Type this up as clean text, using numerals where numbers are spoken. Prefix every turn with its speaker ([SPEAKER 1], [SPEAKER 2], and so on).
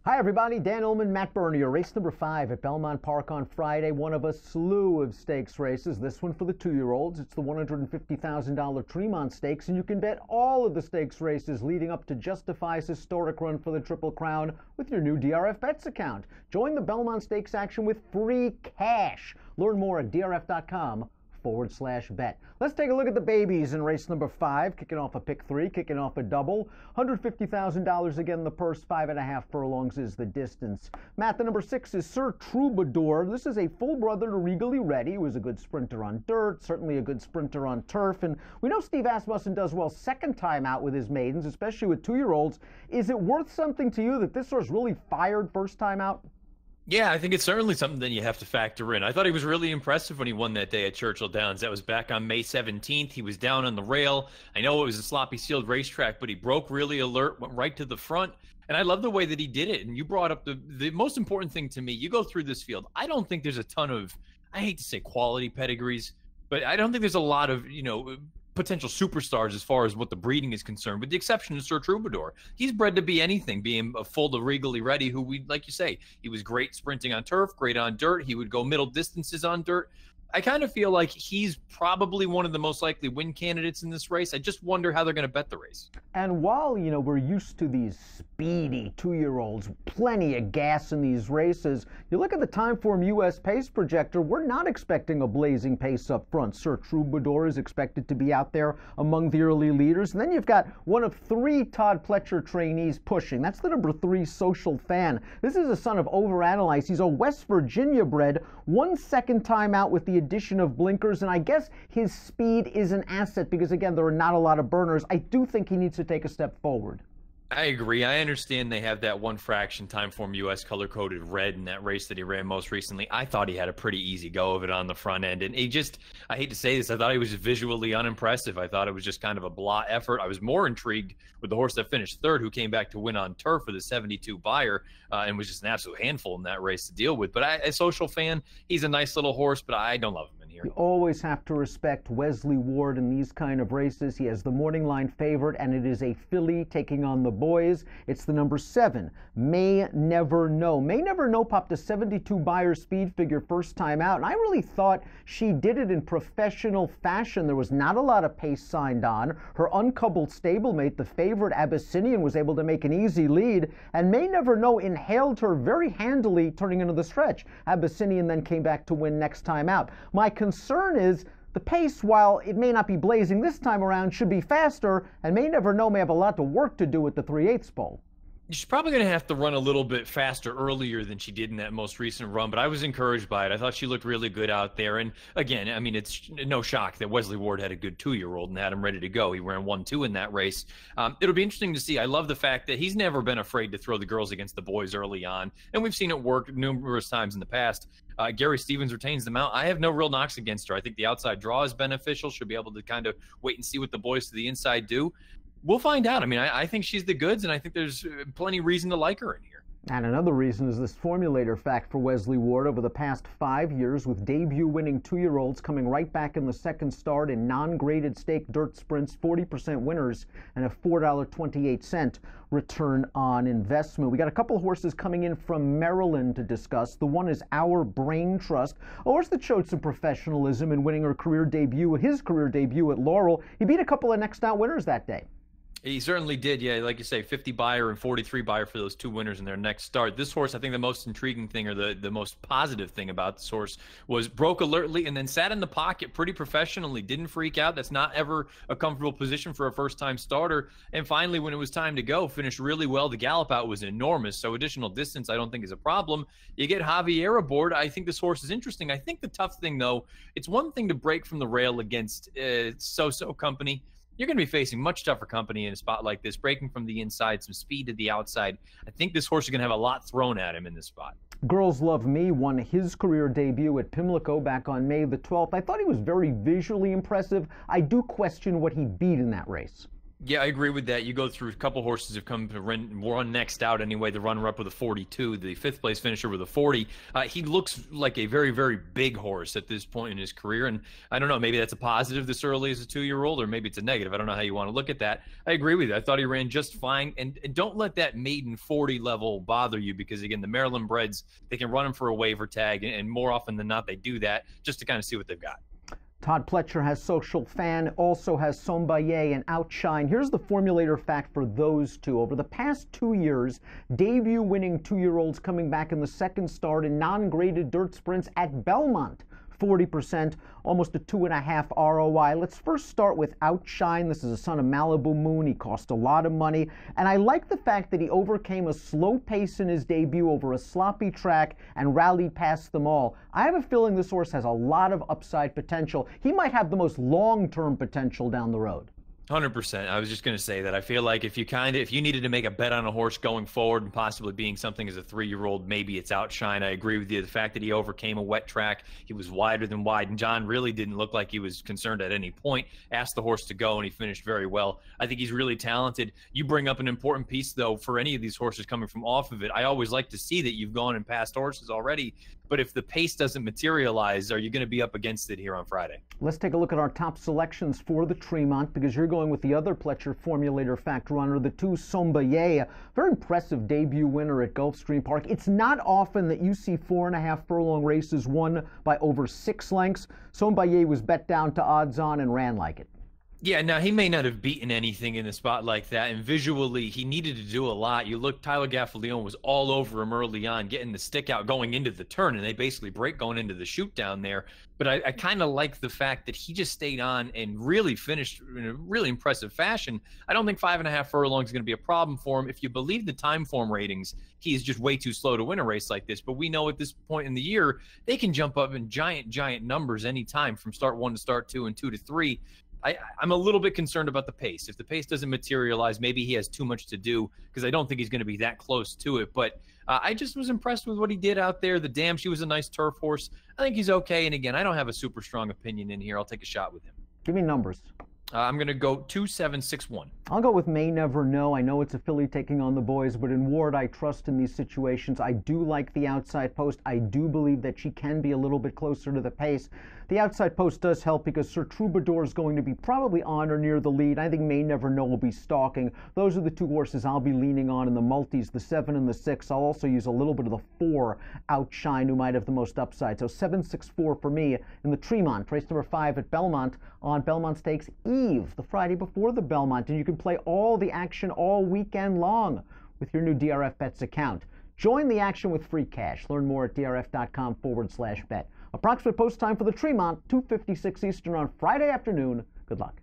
[SPEAKER 1] Hi everybody, Dan Illman, Matt Bernier. Race number 5 at Belmont Park on Friday. One of a slew of stakes races. This one for the 2-year-olds. It's the $150,000 Tremont Stakes, and you can bet all of the stakes races leading up to Justify's historic run for the Triple Crown with your new DRF Bets account. Join the Belmont Stakes action with free cash. Learn more at drf.com/bet. Let's take a look at the babies in race number 5, kicking off a pick 3, kicking off a double. $150,000 again, the purse, 5.5 furlongs is the distance. Matt, the number 6 is Sir Troubadour. This is a full brother to Regally Ready, who is a good sprinter on dirt, certainly a good sprinter on turf. And we know Steve Asmussen does well second time out with his maidens, especially with 2-year-olds. Is it worth something to you that this horse really fired first time out?
[SPEAKER 2] Yeah, I think it's certainly something that you have to factor in. I thought he was really impressive when he won that day at Churchill Downs. That was back on May 17th. He was down on the rail. I know it was a sloppy sealed racetrack, but he broke really alert, went right to the front. And I love the way that he did it. And you brought up the most important thing to me. You go through this field. I don't think there's a ton of, I hate to say quality pedigrees, but I don't think there's a lot of, potential superstars as far as what the breeding is concerned, with the exception of Sir Troubadour. He's bred to be anything, being a full to Regally Ready, who like you say, he was great sprinting on turf, great on dirt. He would go middle distances on dirt. I kind of feel like he's probably one of the most likely win candidates in this race. I just wonder how they're going to bet the race.
[SPEAKER 1] And while, we're used to these speedy 2-year-olds, plenty of gas in these races, you look at the Timeform US pace projector, we're not expecting a blazing pace up front. Sir Troubadour is expected to be out there among the early leaders. And then you've got one of 3 Todd Pletcher trainees pushing. That's the number 3 Social Fan. This is a son of Overanalyze. He's a West Virginia bred, 1 second time out with the addition of blinkers, and I guess his speed is an asset because, again, there are not a lot of burners. I do think he needs to take a step forward.
[SPEAKER 2] I agree. I understand they have that 1 fraction Timeform US color-coded red in that race that he ran most recently. I thought he had a pretty easy go of it on the front end. And he just, I hate to say this, I thought he was visually unimpressive. I thought it was just kind of a blah effort. I was more intrigued with the horse that finished 3rd, who came back to win on turf for the 72 buyer, and was just an absolute handful in that race to deal with. But a Social Fan, he's a nice little horse, but I don't love him in here.
[SPEAKER 1] You always have to respect Wesley Ward in these kind of races. He has the morning line favorite, and it is a filly taking on the boys. It's the number 7, May Never Know. May Never Know popped a 72 buyer speed figure first time out, and I really thought she did it in professional fashion. There was not a lot of pace signed on. Her uncoupled stablemate, the favorite Abyssinian, was able to make an easy lead, and May Never Know inhaled her very handily turning into the stretch. Abyssinian then came back to win next time out. My concern is the pace, while it may not be blazing this time around, should be faster, and May Never Know may have a lot of work to do at the 3/8 pole.
[SPEAKER 2] She's probably going to have to run a little bit faster earlier than she did in that most recent run, but I was encouraged by it. I thought she looked really good out there. And again, I mean, it's no shock that Wesley Ward had a good 2-year-old and had him ready to go. He ran 1-2 in that race. It'll be interesting to see. I love the fact that he's never been afraid to throw the girls against the boys early on, and we've seen it work numerous times in the past. Gary Stevens retains the mount. I have no real knocks against her. I think the outside draw is beneficial. She'll be able to kind of wait and see what the boys to the inside do. We'll find out. I mean, I think she's the goods, and I think there's plenty of reason to like her in here.
[SPEAKER 1] And another reason is this formulator fact for Wesley Ward over the past 5 years, with debut winning 2-year-olds coming right back in the second start in non-graded stake dirt sprints, 40% winners, and a $4.28 return on investment. We got a couple of horses coming in from Maryland to discuss. The one is Our Brain Trust, a horse that showed some professionalism in winning his career debut at Laurel. He beat a couple of next out winners that day.
[SPEAKER 2] He certainly did, yeah. Like you say, 50 buyer and 43 buyer for those 2 winners in their next start. This horse, I think the most intriguing thing, or the most positive thing about this horse, was broke alertly and then sat in the pocket pretty professionally, didn't freak out. That's not ever a comfortable position for a first-time starter. And finally, when it was time to go, finished really well. The gallop out was enormous, so additional distance I don't think is a problem. You get Javier aboard. I think this horse is interesting. I think the tough thing, though, it's one thing to break from the rail against So-So company. You're going to be facing much tougher company in a spot like this, breaking from the inside, some speed to the outside. I think this horse is going to have a lot thrown at him in this spot.
[SPEAKER 1] Girls Love Me won his career debut at Pimlico back on May the 12th. I thought he was very visually impressive. I do question what he beat in that race.
[SPEAKER 2] Yeah, I agree with that. You go through a couple horses have come to run next out anyway. The runner-up with a 42, the fifth place finisher with a 40. He looks like a very, very big horse at this point in his career. And I don't know, maybe that's a positive this early as a 2-year-old, or maybe it's a negative. I don't know how you want to look at that. I agree with you. I thought he ran just fine. And don't let that maiden 40 level bother you, because, again, the Maryland breds, they can run him for a waiver tag. And more often than not, they do that just to kind of see what they've got.
[SPEAKER 1] Todd Pletcher has Social Fan, also has Sombaye and Outshine. Here's the formulator fact for those two. Over the past 2 years, debut winning 2-year-olds coming back in the second start in non-graded dirt sprints at Belmont. 40%, almost a 2.5 ROI. Let's first start with Outshine. This is a son of Malibu Moon. He cost a lot of money. And I like the fact that he overcame a slow pace in his debut over a sloppy track and rallied past them all. I have a feeling this horse has a lot of upside potential. He might have the most long-term potential down the road.
[SPEAKER 2] 100%. I was just going to say that. I feel like if you needed to make a bet on a horse going forward and possibly being something as a 3-year-old, maybe it's Outshine. I agree with you. The fact that he overcame a wet track, he was wider than wide, and John really didn't look like he was concerned at any point. Asked the horse to go, and he finished very well. I think he's really talented. You bring up an important piece, though, for any of these horses coming from off of it. I always like to see that you've gone and passed horses already, but if the pace doesn't materialize, are you going to be up against it here on Friday?
[SPEAKER 1] Let's take a look at our top selections for the Tremont, because you're going with the other Pletcher formulator fact runner, the 2 Sombaye, very impressive debut winner at Gulfstream Park. It's not often that you see 4.5 furlong races won by over 6 lengths. Sombaye was bet down to odds on and ran like it.
[SPEAKER 2] Yeah, now he may not have beaten anything in a spot like that, and visually he needed to do a lot. You look, Tyler Gaffalione was all over him early on, getting the stick out going into the turn, and they basically break going into the shoot down there. But I kind of like the fact that he just stayed on and really finished in a really impressive fashion. I don't think 5.5 furlongs is going to be a problem for him. If you believe the time form ratings, he is just way too slow to win a race like this. But we know at this point in the year, they can jump up in giant numbers anytime from start 1 to start 2 and 2 to 3. I'm a little bit concerned about the pace. If the pace doesn't materialize, maybe he has too much to do, because I don't think he's going to be that close to it. But I just was impressed with what he did out there. The Dam, she was a nice turf horse. I think he's okay. And again, I don't have a super strong opinion in here. I'll take a shot with him.
[SPEAKER 1] Give me numbers.
[SPEAKER 2] I'm going to go 2-7-6-1.
[SPEAKER 1] I'll go with May Never Know. I know it's a filly taking on the boys, but in Ward, I trust in these situations. I do like the outside post. I do believe that she can be a little bit closer to the pace. The outside post does help because Sir Troubadour is going to be probably on or near the lead. I think May Never Know will be stalking. Those are the 2 horses I'll be leaning on in the multis, the 7 and the 6. I'll also use a little bit of the 4 Outshine, who might have the most upside. So 7-6-4 for me in the Tremont. Race number 5 at Belmont on Belmont Stakes Eve, the Friday before the Belmont. And you can play all the action all weekend long with your new DRF Bets account. Join the action with free cash. Learn more at drf.com/bet. Approximate post time for the Tremont, 2:56 Eastern on Friday afternoon. Good luck.